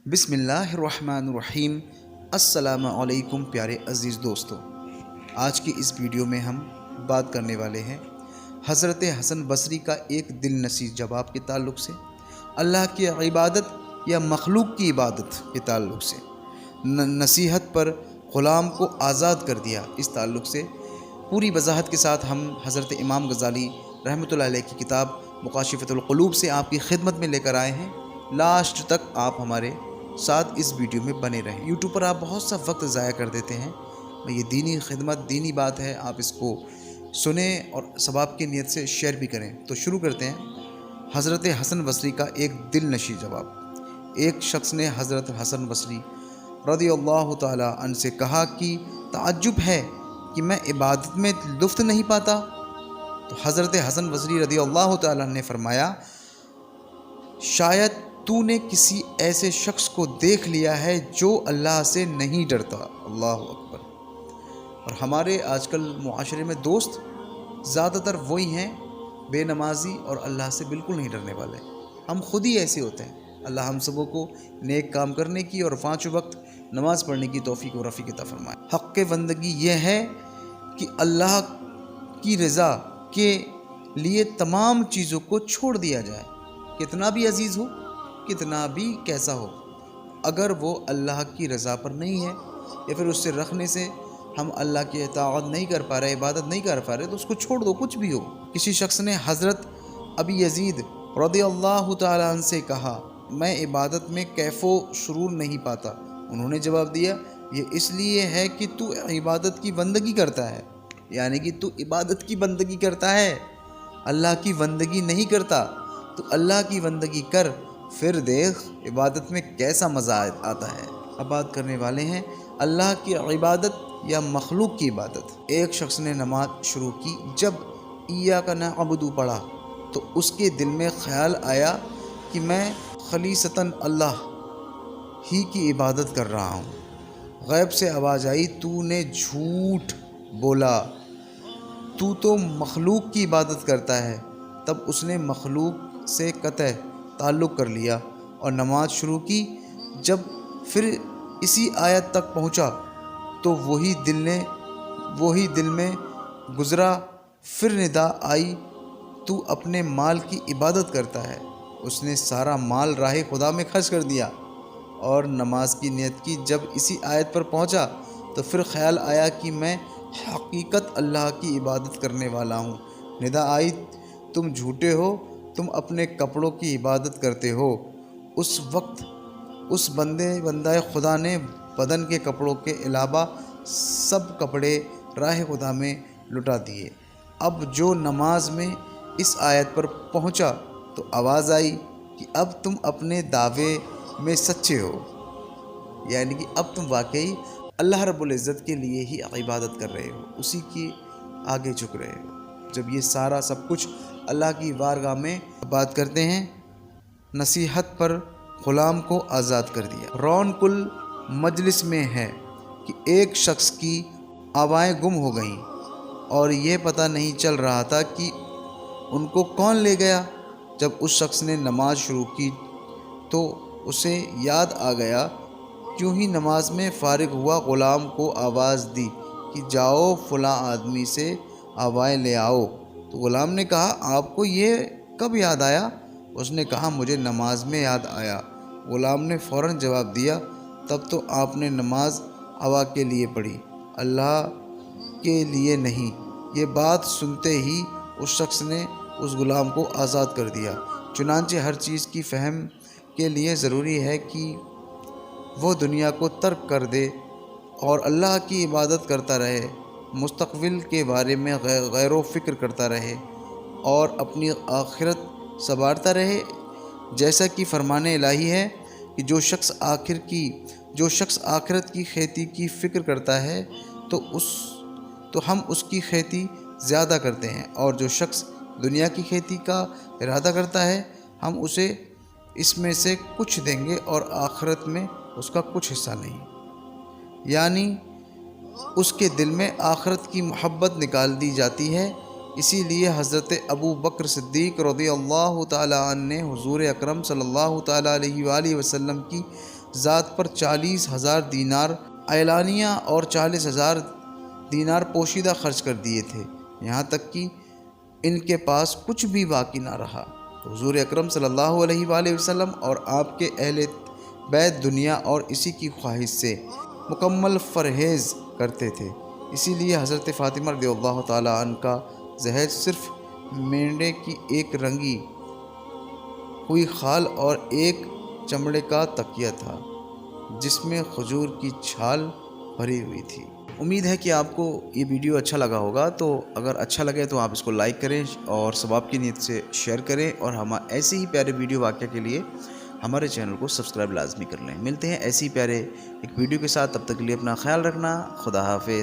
بسم اللہ الرحمن الرحیم۔ السلام علیکم پیارے عزیز دوستو، آج کی اس ویڈیو میں ہم بات کرنے والے ہیں حضرت حسن بصری کا ایک دل نشین جواب کے تعلق سے، اللہ کی عبادت یا مخلوق کی عبادت کے تعلق سے، نصیحت پر غلام کو آزاد کر دیا، اس تعلق سے پوری وضاحت کے ساتھ ہم حضرت امام غزالی رحمۃ اللہ علیہ کی کتاب مکاشفۃ القلوب سے آپ کی خدمت میں لے کر آئے ہیں۔ لاسٹ تک آپ ہمارے ساتھ اس ویڈیو میں بنے رہیں۔ یوٹیوب پر آپ بہت سا وقت ضائع کر دیتے ہیں، یہ دینی خدمت، دینی بات ہے، آپ اس کو سنیں اور ثواب کی نیت سے شیئر بھی کریں۔ تو شروع کرتے ہیں۔ حضرت حسن بصری کا ایک دل نشین جواب۔ ایک شخص نے حضرت حسن بصری رضی اللہ تعالی عنہ سے کہا کہ تعجب ہے کہ میں عبادت میں لطف نہیں پاتا۔ تو حضرت حسن بصری رضی اللہ تعالی عنہ نے فرمایا، شاید تو نے کسی ایسے شخص کو دیکھ لیا ہے جو اللہ سے نہیں ڈرتا۔ اللہ اکبر۔ اور ہمارے آج کل معاشرے میں دوست زیادہ تر وہی ہیں بے نمازی اور اللہ سے بالکل نہیں ڈرنے والے۔ ہم خود ہی ایسے ہوتے ہیں۔ اللہ ہم سبوں کو نیک کام کرنے کی اور 5 وقت نماز پڑھنے کی توفیق و رفیق عطا فرمائے۔ حق بندگی یہ ہے کہ اللہ کی رضا کے لیے تمام چیزوں کو چھوڑ دیا جائے، کتنا بھی عزیز ہو، کتنا بھی کیسا ہو، اگر وہ اللہ کی رضا پر نہیں ہے یا پھر اس سے رکھنے سے ہم اللہ کی اطاعت نہیں کر پا رہے، عبادت نہیں کر پا رہے، تو اس کو چھوڑ دو، کچھ بھی ہو۔ کسی شخص نے حضرت ابی یزید رضی اللہ تعالیٰ عنہ سے کہا، میں عبادت میں کیف و سرور نہیں پاتا۔ انہوں نے جواب دیا، یہ اس لیے ہے کہ تو عبادت کی بندگی کرتا ہے، یعنی کہ تو عبادت کی بندگی کرتا ہے، اللہ کی بندگی نہیں کرتا۔ تو اللہ کی بندگی کر، پھر دیکھ عبادت میں کیسا مزہ آتا ہے۔ اب بات کرنے والے ہیں اللہ کی عبادت یا مخلوق کی عبادت۔ ایک شخص نے نماز شروع کی، جب ایاک نعبد پڑھا تو اس کے دل میں خیال آیا کہ میں خالصتاً اللہ ہی کی عبادت کر رہا ہوں۔ غیب سے آواز آئی، تو نے جھوٹ بولا، تو مخلوق کی عبادت کرتا ہے۔ تب اس نے مخلوق سے قطع تعلق کر لیا اور نماز شروع کی۔ جب پھر اسی آیت تک پہنچا تو وہی دل میں گزرا، پھر ندا آئی، تو اپنے مال کی عبادت کرتا ہے۔ اس نے سارا مال راہ خدا میں خرچ کر دیا اور نماز کی نیت کی۔ جب اسی آیت پر پہنچا تو پھر خیال آیا کہ میں حقیقت اللہ کی عبادت کرنے والا ہوں۔ ندا آئی، تم جھوٹے ہو، تم اپنے کپڑوں کی عبادت کرتے ہو۔ اس وقت اس بندہ خدا نے بدن کے کپڑوں کے علاوہ سب کپڑے راہ خدا میں لٹا دیے۔ اب جو نماز میں اس آیت پر پہنچا تو آواز آئی کہ اب تم اپنے دعوے میں سچے ہو، یعنی کہ اب تم واقعی اللہ رب العزت کے لیے ہی عبادت کر رہے ہو، اسی کی آگے جھک رہے ہو۔ جب یہ سارا سب کچھ اللہ کی بارگاہ میں بات کرتے ہیں، نصیحت پر غلام کو آزاد کر دیا۔ رونق المجلس میں ہے کہ ایک شخص کی آوائیں گم ہو گئیں اور یہ پتہ نہیں چل رہا تھا کہ ان کو کون لے گیا۔ جب اس شخص نے نماز شروع کی تو اسے یاد آ گیا۔ کیوں ہی نماز میں فارغ ہوا، غلام کو آواز دی کہ جاؤ فلاں آدمی سے آوائیں لے آؤ۔ تو غلام نے کہا، آپ کو یہ کب یاد آیا؟ اس نے کہا، مجھے نماز میں یاد آیا۔ غلام نے فوراً جواب دیا، تب تو آپ نے نماز ہوا کے لیے پڑھی، اللہ کے لیے نہیں۔ یہ بات سنتے ہی اس شخص نے اس غلام کو آزاد کر دیا۔ چنانچہ ہر چیز کی فہم کے لیے ضروری ہے کہ وہ دنیا کو ترک کر دے اور اللہ کی عبادت کرتا رہے، مستقبل کے بارے میں غیر و فکر کرتا رہے اور اپنی آخرت سنوارتا رہے۔ جیسا کہ فرمان الہی ہے کہ جو شخص آخرت کی کھیتی کی فکر کرتا ہے تو ہم اس کی کھیتی زیادہ کرتے ہیں، اور جو شخص دنیا کی کھیتی کا ارادہ کرتا ہے ہم اسے اس میں سے کچھ دیں گے اور آخرت میں اس کا کچھ حصہ نہیں، یعنی اس کے دل میں آخرت کی محبت نکال دی جاتی ہے۔ اسی لیے حضرت ابو بکر صدیق رضی اللہ تعالیٰ عنہ نے حضور اکرم صلی اللہ تعالیٰ علیہ وآلہ وسلم کی ذات پر 40,000 دینار اعلانیہ اور 40,000 دینار پوشیدہ خرچ کر دیے تھے، یہاں تک کہ ان کے پاس کچھ بھی باقی نہ رہا۔ حضور اکرم صلی اللہ علیہ وآلہ وسلم اور آپ کے اہل بیت دنیا اور اسی کی خواہش سے مکمل پرہیز کرتے تھے، اسی لیے حضرت فاطمہ رضی اللہ تعالیٰ عنہ کا جہیز صرف مینڈے کی ایک رنگی ہوئی خال اور ایک چمڑے کا تکیہ تھا جس میں کھجور کی چھال بھری ہوئی تھی۔ امید ہے کہ آپ کو یہ ویڈیو اچھا لگا ہوگا، تو اگر اچھا لگے تو آپ اس کو لائک کریں اور ثواب کی نیت سے شیئر کریں، اور ہم ایسے ہی پیارے ویڈیو واقعہ کے لیے ہمارے چینل کو سبسکرائب لازمی کر لیں۔ ملتے ہیں ایسی پیارے ایک ویڈیو کے ساتھ، تب تک کے لیے اپنا خیال رکھنا۔ خدا حافظ۔